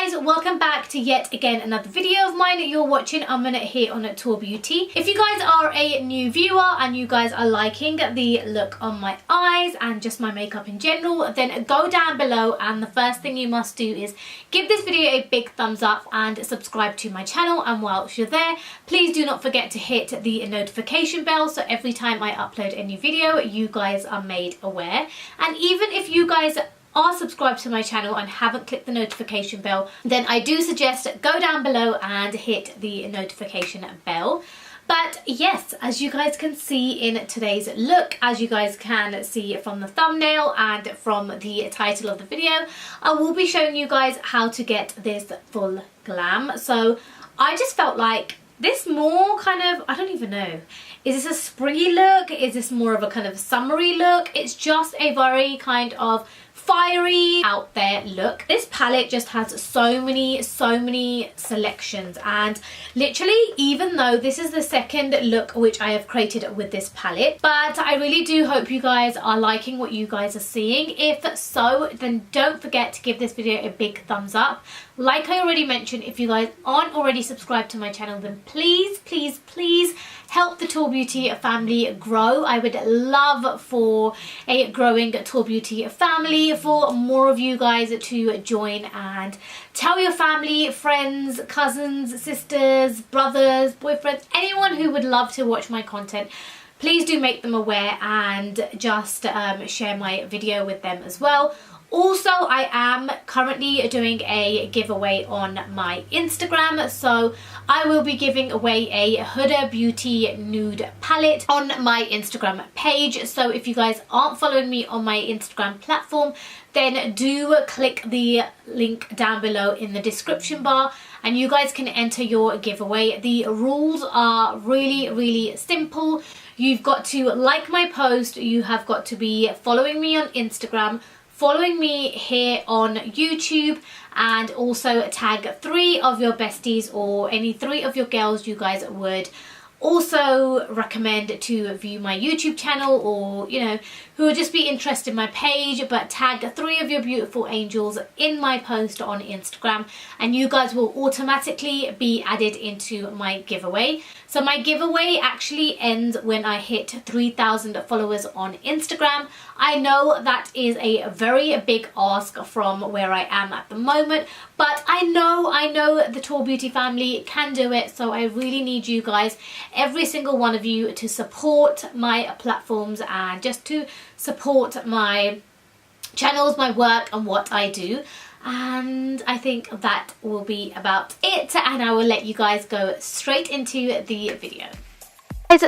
guys, welcome back to yet again another video of mine that you're watching. I'm gonna here on Tour Beauty. If you guys are a new viewer and you guys are liking the look on my eyes and just my makeup in general, then go down below and the first thing you must do is give this video a big thumbs up and subscribe to my channel. And whilst you're there, please do not forget to hit the notification bell so every time I upload a new video you guys are made aware. And even if you guys are subscribed to my channel and haven't clicked the notification bell, then I do suggest go down below and hit the notification bell. But yes, as you guys can see in today's look, as you guys can see from the thumbnail and from the title of the video, I will be showing you guys how to get this full glam. So I just felt like this more kind of, I don't even know, is this a springy look? Is this more of a kind of summery look? It's just a very kind of fiery out there look. This palette just has so many selections, and literally, even though this is the second look which I have created with this palette, but I really do hope you guys are liking what you guys are seeing. If so, then don't forget to give this video a big thumbs up. Like I already mentioned, if you guys aren't already subscribed to my channel, then please help the Tour Beauty family grow. I would love for a growing Tour Beauty family, for more of you guys to join, and tell your family, friends, cousins, sisters, brothers, boyfriends, anyone who would love to watch my content. Please do make them aware and just share my video with them as well. Also, I am currently doing a giveaway on my Instagram, so I will be giving away a Huda Beauty nude palette on my Instagram page. So if you guys aren't following me on my Instagram platform, then do click the link down below in the description bar and you guys can enter your giveaway. The rules are really simple. You've got to like my post, you have got to be following me on Instagram, following me here on YouTube, and also tag 3 of your besties or any 3 of your girls you guys would also recommend to view my YouTube channel, or you know, who would just be interested in my page, but tag 3 of your beautiful angels in my post on Instagram and you guys will automatically be added into my giveaway. So my giveaway actually ends when I hit 3,000 followers on Instagram. I know that is a very big ask from where I am at the moment, but I know the Tour Beauty family can do it. So I really need you guys, every single one of you, to support my platforms and just to support my channels, my work and what I do. And I think that will be about it, and I will let you guys go straight into the video.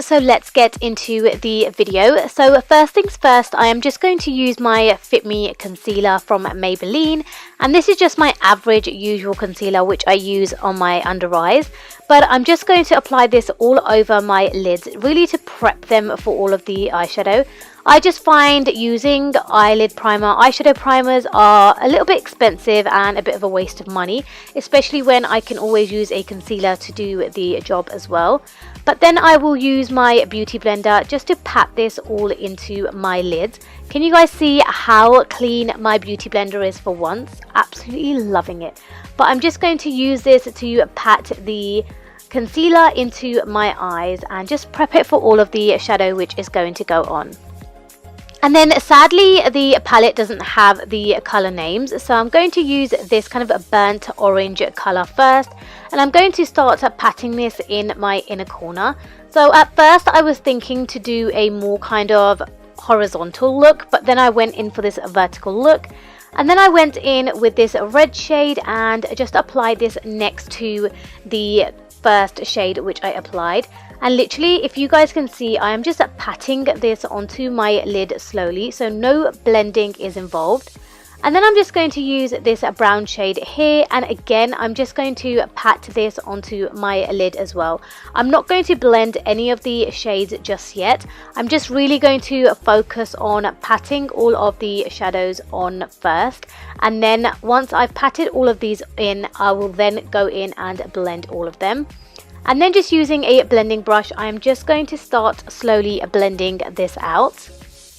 So let's get into the video. So first things first, I am just going to use my Fit Me concealer from Maybelline, and this is just my average usual concealer which I use on my under eyes, but I'm just going to apply this all over my lids, really to prep them for all of the eyeshadow. I just find using eyeshadow primers are a little bit expensive and a bit of a waste of money, especially when I can always use a concealer to do the job as well. But then I will use my beauty blender just to pat this all into my lids. Can you guys see how clean my beauty blender is for once? Absolutely loving it. But I'm just going to use this to pat the concealer into my eyes and just prep it for all of the shadow which is going to go on. And then sadly the palette doesn't have the colour names, so I'm going to use this kind of a burnt orange colour first, and I'm going to start patting this in my inner corner. So at first I was thinking to do a more kind of horizontal look, but then I went in for this vertical look, and then I went in with this red shade and just applied this next to the first shade which I applied. And literally, if you guys can see, I am just patting this onto my lid slowly, so no blending is involved. And then I'm just going to use this brown shade here, and again I'm just going to pat this onto my lid as well. I'm not going to blend any of the shades just yet. I'm just really going to focus on patting all of the shadows on first, and then once I've patted all of these in, I will then go in and blend all of them. And then just using a blending brush, I am just going to start slowly blending this out.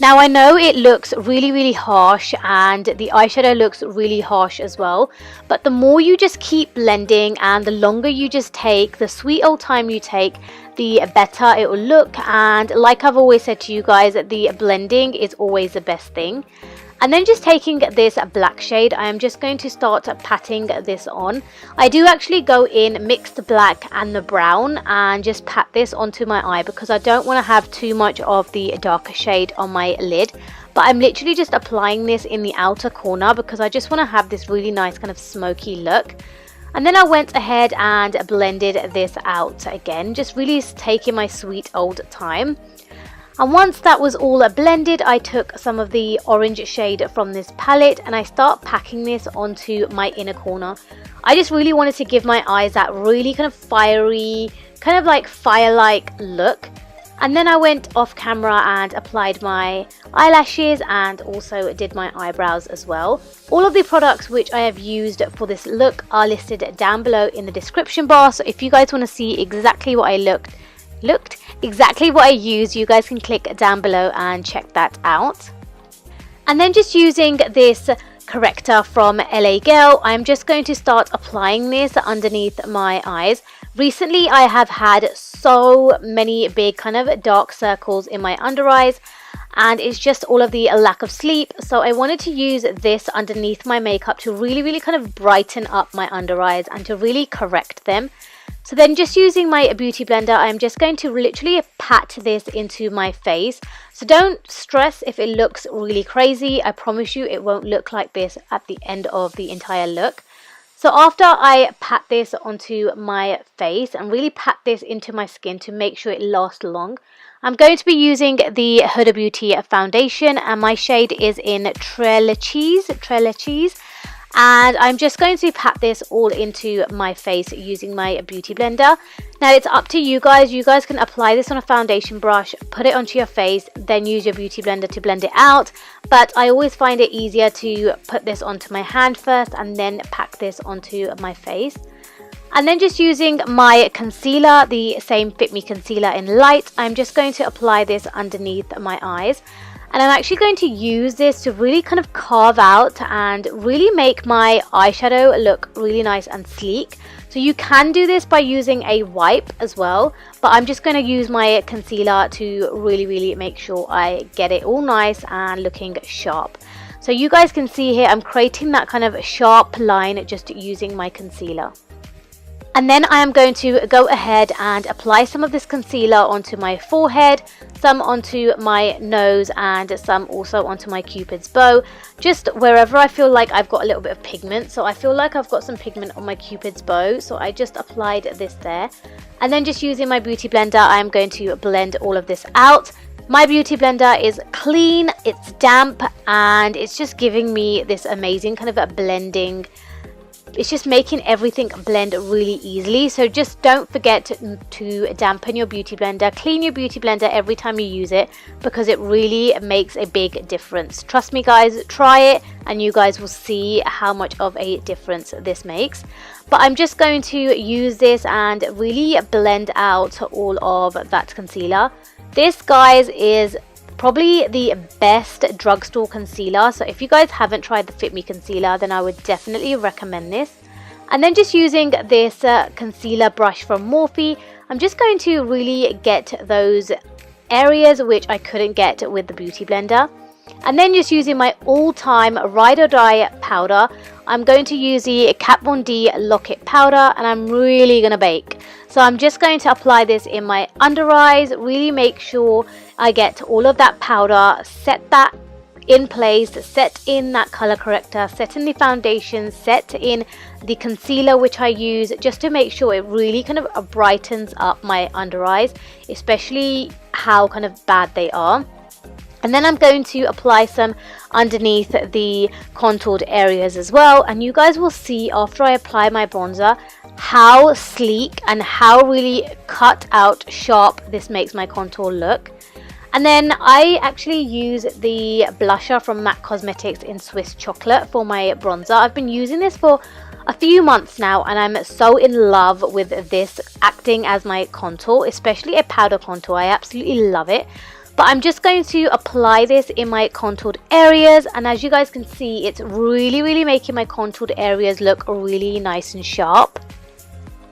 Now I know it looks really harsh and the eyeshadow looks really harsh as well, but the more you just keep blending and the longer you just take, the sweet old time you take, the better it will look. And like I've always said to you guys, the blending is always the best thing. And then just taking this black shade, I am just going to start patting this on. I do actually go in, mix the black and the brown and just pat this onto my eye because I don't want to have too much of the darker shade on my lid. But I'm literally just applying this in the outer corner because I just want to have this really nice kind of smoky look. And then I went ahead and blended this out again, just really taking my sweet old time. And once that was all blended, I took some of the orange shade from this palette and I start packing this onto my inner corner. I just really wanted to give my eyes that really kind of fiery, kind of like fire-like look. And then I went off camera and applied my eyelashes and also did my eyebrows as well. All of the products which I have used for this look are listed down below in the description bar. So if you guys want to see exactly what I exactly what I use, you guys can click down below and check that out. And then just using this corrector from LA Girl, I'm just going to start applying this underneath my eyes. Recently I have had so many big kind of dark circles in my under eyes and it's just all of the lack of sleep, so I wanted to use this underneath my makeup to really kind of brighten up my under eyes and to really correct them. So then just using my beauty blender, I'm just going to literally pat this into my face. So don't stress if it looks really crazy. I promise you it won't look like this at the end of the entire look. So after I pat this onto my face and really pat this into my skin to make sure it lasts long, I'm going to be using the Huda Beauty foundation and my shade is in Leches. And I'm just going to pat this all into my face using my beauty blender. Now it's up to you guys. You guys can apply this on a foundation brush, put it onto your face, then use your beauty blender to blend it out. But I always find it easier to put this onto my hand first and then pack this onto my face. And then just using my concealer, the same Fit Me concealer in light, I'm just going to apply this underneath my eyes. And I'm actually going to use this to really kind of carve out and really make my eyeshadow look really nice and sleek. So you can do this by using a wipe as well, but I'm just going to use my concealer to really make sure I get it all nice and looking sharp. So you guys can see here I'm creating that kind of sharp line just using my concealer. And then I am going to go ahead and apply some of this concealer onto my forehead, some onto my nose and some also onto my Cupid's bow, just wherever I feel like I've got a little bit of pigment. So I feel like I've got some pigment on my Cupid's bow, so I just applied this there. And then just using my beauty blender, I'm going to blend all of this out. My beauty blender is clean, it's damp, and it's just giving me this amazing kind of a blending. It's just making everything blend really easily. So just don't forget to dampen your beauty blender, clean your beauty blender every time you use it because it really makes a big difference. Trust me guys, try it and you guys will see how much of a difference this makes. But I'm just going to use this and really blend out all of that concealer. This guys is probably the best drugstore concealer, so if you guys haven't tried the Fit Me concealer, then I would definitely recommend this. And then just using this concealer brush from Morphe, I'm just going to really get those areas which I couldn't get with the beauty blender. And then just using my all-time Ride or Die powder, I'm going to use the Kat Von D Lock-It powder and I'm really going to bake. So I'm just going to apply this in my under eyes, really make sure I get all of that powder, set that in place, set in that color corrector, set in the foundation, set in the concealer which I use, just to make sure it really kind of brightens up my under eyes, especially how kind of bad they are. And then I'm going to apply some underneath the contoured areas as well, and you guys will see after I apply my bronzer how sleek and how really cut out sharp this makes my contour look. And then I actually use the blusher from MAC Cosmetics in Swiss Chocolate for my bronzer. I've been using this for a few months now and I'm so in love with this acting as my contour, especially a powder contour. I absolutely love it. But I'm just going to apply this in my contoured areas, and as you guys can see, it's really making my contoured areas look really nice and sharp.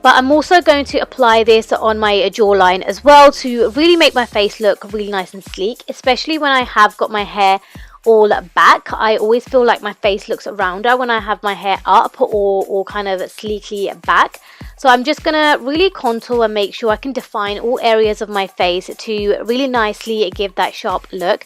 But I'm also going to apply this on my jawline as well to really make my face look really nice and sleek, especially when I have got my hair all back. I always feel like my face looks rounder when I have my hair up or kind of sleekly back. So I'm just gonna really contour and make sure I can define all areas of my face to really nicely give that sharp look.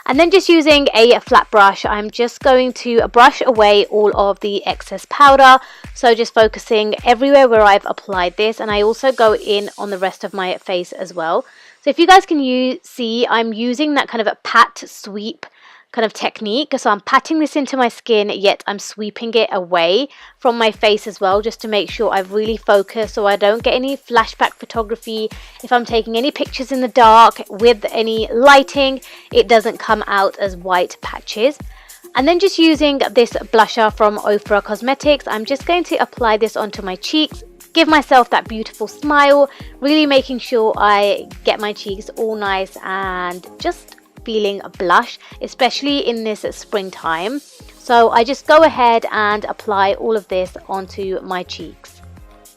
And then just using a flat brush, I'm just going to brush away all of the excess powder. So just focusing everywhere where I've applied this, and I also go in on the rest of my face as well. So if you guys can see, I'm using that kind of a pat sweep kind of technique. So I'm patting this into my skin, yet I'm sweeping it away from my face as well, just to make sure I've really focused so I don't get any flashback photography. If I'm taking any pictures in the dark with any lighting, it doesn't come out as white patches. And then just using this blusher from Ofra Cosmetics, I'm just going to apply this onto my cheeks, give myself that beautiful smile, really making sure I get my cheeks all nice and just feeling a blush, especially in this springtime. So I just go ahead and apply all of this onto my cheeks.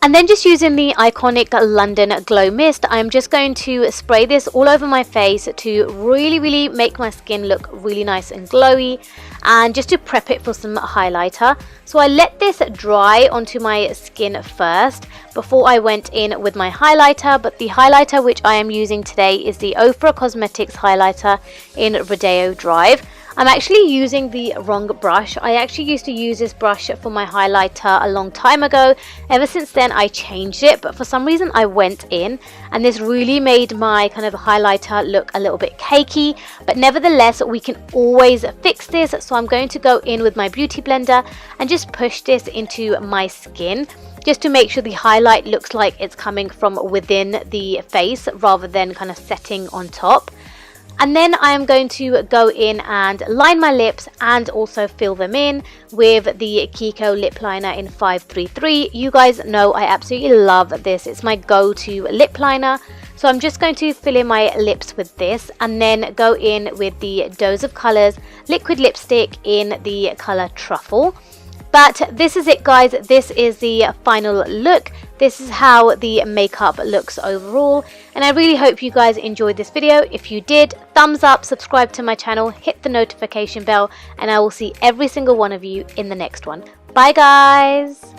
And then just using the iconic London Glow Mist, I'm just going to spray this all over my face to really make my skin look really nice and glowy, and just to prep it for some highlighter. So I let this dry onto my skin first before I went in with my highlighter, but the highlighter which I am using today is the Ofra Cosmetics highlighter in Rodeo Drive. I'm actually using the wrong brush. I actually used to use this brush for my highlighter a long time ago. Ever since then I changed it, but for some reason I went in and this really made my kind of highlighter look a little bit cakey. But nevertheless, we can always fix this. So I'm going to go in with my beauty blender and just push this into my skin, just to make sure the highlight looks like it's coming from within the face rather than kind of setting on top. And then I am going to go in and line my lips and also fill them in with the Kiko lip liner in 533. You guys know I absolutely love this. It's my go-to lip liner. So I'm just going to fill in my lips with this and then go in with the Dose of Colors liquid lipstick in the color Truffle. But this is it, guys. This is the final look. This is how the makeup looks overall, and I really hope you guys enjoyed this video. If you did, thumbs up, subscribe to my channel, hit the notification bell, and I will see every single one of you in the next one. Bye guys.